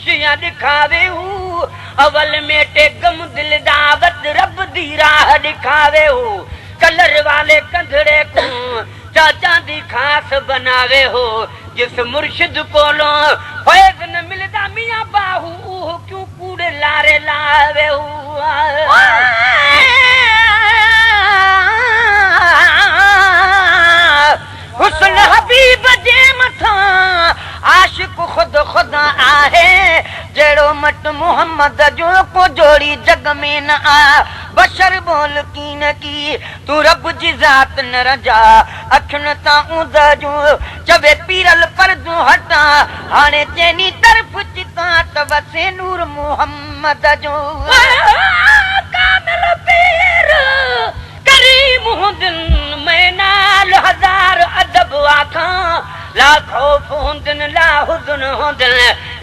खुशियां दिखावे हूँ अवल में टेगम दिल दावत रब दी राह दिखावे हूँ कलर वाले कंधड़े को चाचा दी खास बनावे हो जिस मुर्शिद कोलो फैज न मिलदा मियां बाहू क्यों कूड़े लारे लावे हुस्न हबीब जे मथा आशिक खुद खुदा आहे जेड़ो मट मोहम्मद जो को जोड़ी जग में न आ बशर बोल की न की तू रब जी जात न रजा अखन ता उद जो चवे पीरल पर्दो हटा हाने चेनी तरफ चिता तवसे नूर मोहम्मद जो कामिल पीर करीम हुंदन मैं नाल हजार अदब आखा ला खौफ हुंदन ला हुज़न हुंदन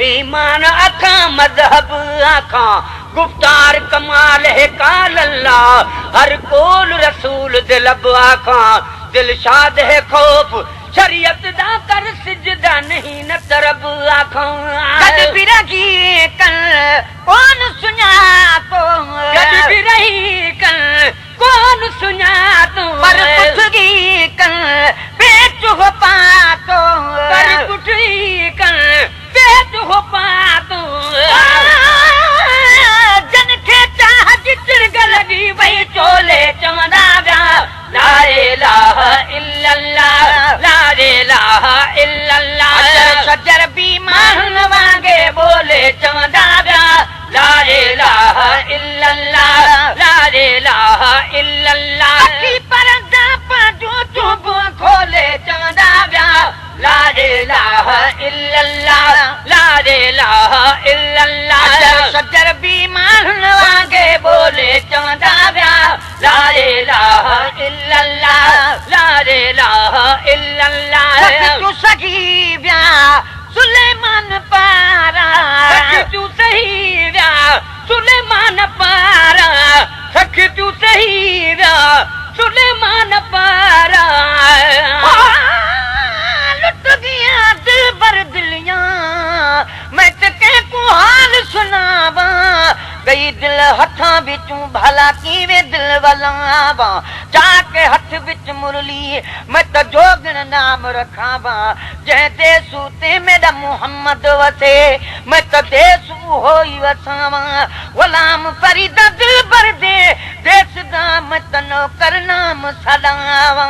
ईमान आखा मज़हब आखा गुफ्तार कमाल है काल अल्लाह हर कोल रसूल दिलब आखा दिल शाद है खौफ शरीयत दा कर सिजदा नहीं न तरब आखा कद भी रही कल कौन सुना तो कद भी रही कल कौन सुना तो पर पुछगी कल पेट हो पातो पर पुछगी कल पेट हो पातो जन के चाह जितर गलगी वही चोले चमदा व्या ला इलाहा इल्लल्लाह ला इलाहा इल्लल्लाह सजर बीमान वांगे बोले चमदा व्या ला इलाहा इल्लल्लाह ला इलाहा इल्लल्लाह की परदा पाजो चुब खोले चमदा व्या ला इलाहा इल्लल्लाह ला इलाहा इल्लल्लाह सजर बीमान वांगे बोले चमदा व्या ला इलाहा इल्लल्लाह ला इलाहा इल्लल्लाह तू सही व्या सुलेमान पारा तू सही व्या सुलेमान पारा सख तू सही व्या सुलेमान पारा लुट गया दिल भर दिलियां मैं ते को हाल सुनावा गई दिल हथा बिचू भला कीवे दिल वलावा जाके हथ बिच मुरली मैं तो जोगन नाम रखावा जै देसू ते मेरा मोहम्मद वसे मैं तो देसू होई वसावा गुलाम फरीदा दिल भर दे देस दा मैं तनो कर नाम सदावा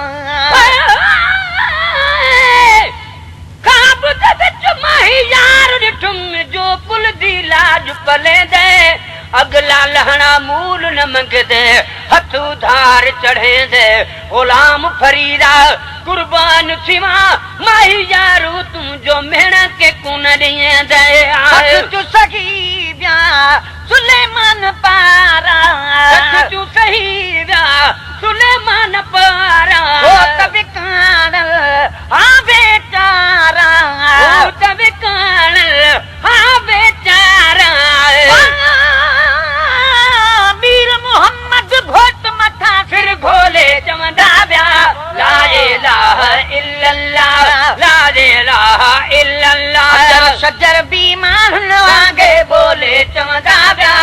खाब दे विच माही यार डिठुम जो पुल दी लाज पले दे अगला लहना मूल न मंगदे हथ उधार चढ़े दे गुलाम फरीदा कुर्बान सिवा माही यारू तू जो मेहनत के कुन दिए दे तू सही व्या सुलेमान पारा तू सही व्या सुलेमान पारा ओ तबे कानल हां बेचारा ओ तबे कानल हां बेचारा मीर मोहम्मद घोट मथा फिर घोले चमदा व्या ला इलाहा इल्लल्लाह ला इलाहा इल्लल्लाह सजर बीमान वांगे बोले चमदा व्या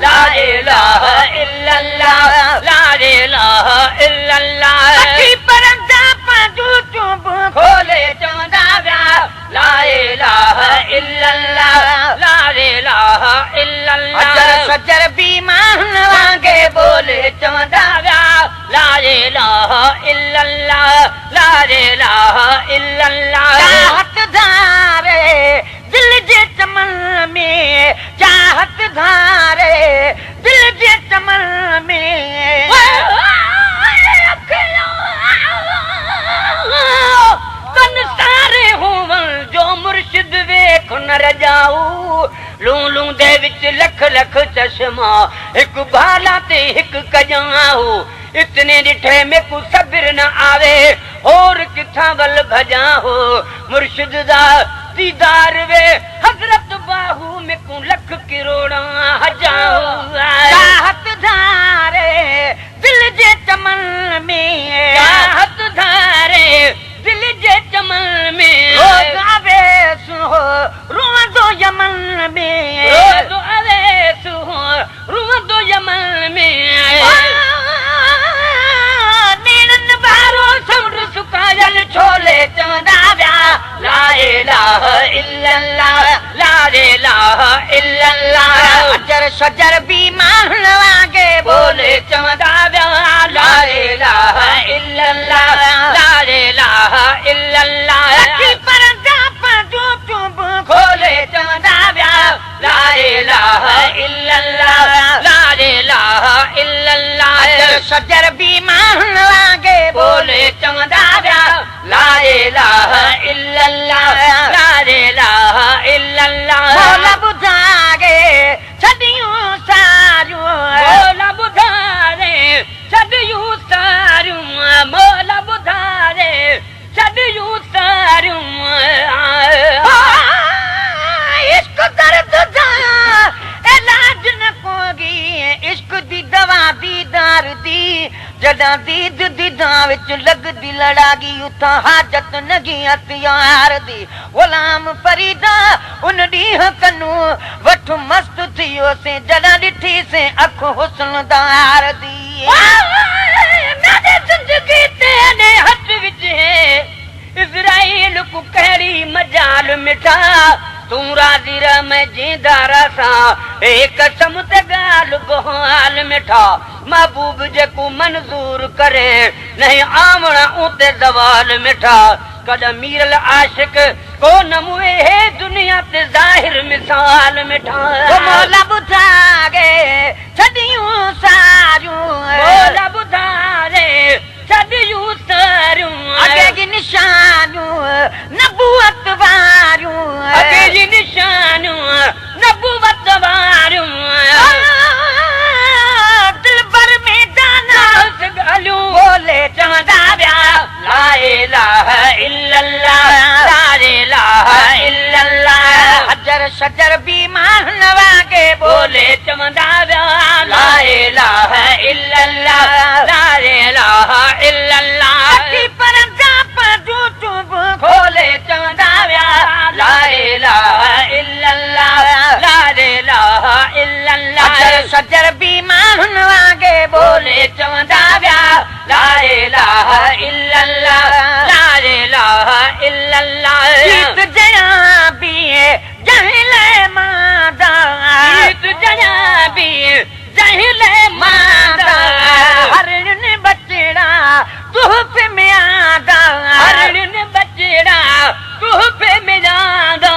ला इलाहा इल्लल्लाह ला इलाहा इल्लल्लाह की परदा पाजू चुब खोले चमदा व्या ला इलाहा इल्लल्लाह ला इलाहा इल्लल्लाह सजर बीमान वांगे बोले चमदा व्या ला इलाहा इल्लल्लाह ला इलाहा इल्लल्लाह चाहत धारे दिल जे चमन में चाहत धारे दिल जे चमन में कन सारे होवन जो मुर्शिद वेख न रजाऊ लू लू दे विच लख लख चश्मा एक भाला ते एक कजाऊ इतने डिठे में को सब्र न आवे और किथा वल भजा हो मुर्शिद दा दीदार वे हजरत बाहू में को लख करोड़ा हजाऊ चाहत धारे दिल जे चमन में चाहत धारे दिल जे चमन में गावे सो रोज़ो यमन में इल्लल्लाह ला इलाहा इल्लल्लाह अजर शजर भी मान वागे बोले चवंदा विया ला इलाहा इल्लल्लाह ला इलाहा इल्लल्लाह पर पंजू चुब खोले चवंदा विया ला इलाहा इल्लल्लाह ला इलाहा इल्लल्लाह अजर शजर भी मान वागे बोले चवंदा विया ला इलाहा इल्लल्लाह ला इलाहा इल्लल्लाह बोला बुधागे छदियूं सारियूं मोला ॿुधारे छॾियूं सारियूं मोला ॿुधारे छॾियूं सारियूं इश्क दर्द दा इलाज न कोगी इश्क दी दवा दीदार दी जॾां दीद दीदां विच लगदी लड़ागी उतां हाजत नगी हथियार दी गुलाम फरीदा उन ॾींहं कनू वठ मस्त थियोसीं जॾां ॾिठी से अख हुस्नदार दी मेरी जिंदगी तेरे हथ विच है इज़राइल को कहिड़ी मजाल मिठा तूं राज़ी रह मैं जींदा रसां एक कसम ते ॻाल्हि बहाल मिठा महबूब जेको मंज़ूर करे नहीं आवण उते दवाल मिठा कॾहिं मीरल आशिक को न मुए हे दुनिया ते ज़ाहिर मिसाल मिठा मोला ॿुधागे छदियूं सारियूं मोला ॿुधारे छॾियूं सारियूं अगे की निशानियूं नबूवत वारियूं अगे जी निशानियूं नबूवत वारियूं दिलबर में जाना ॻाल्हियूं बोले चवंदा विया ला इलाहा इल्लल्लाह ला इलाहा इल्लल्लाह अजर शजर भी मान वागे बोले चवंदा विया ला इलाहा इल्लल्लाह ला इलाहा इल्लल्लाह पर पंजू चुब खोले चवंदा विया ला इलाहा इल्लल्लाह ला इलाहा इल्लल्लाह अजर शजर भी मान वागे बोले चवंदा विया ला इलाहा इल्लल्लाह ला इलाहा इल्लल्लाह गीत जया भी जहिले मादा गीत जया भी जहिले मादा हरण बचड़ा तुहफे में आदा हरण बचड़ा तुहफे में आदा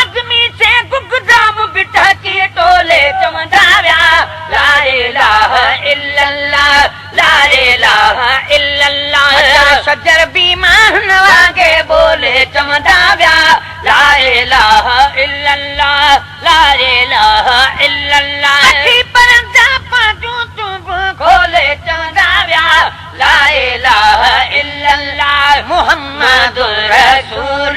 अदमी से गुगदाम बिठा के टोले चवंदा विया ला इलाहा इल्लल्लाह ला इलाहा इल्लल्लाह शजर भी मान वागे बोले चवंदा विया ला इलाहा इल्लल्लाह ला इलाहा इल्लल्लाह पर पंजू चुब खोले चवंदा विया ला इलाहा इल्लल्लाह मुहम्मद रसूल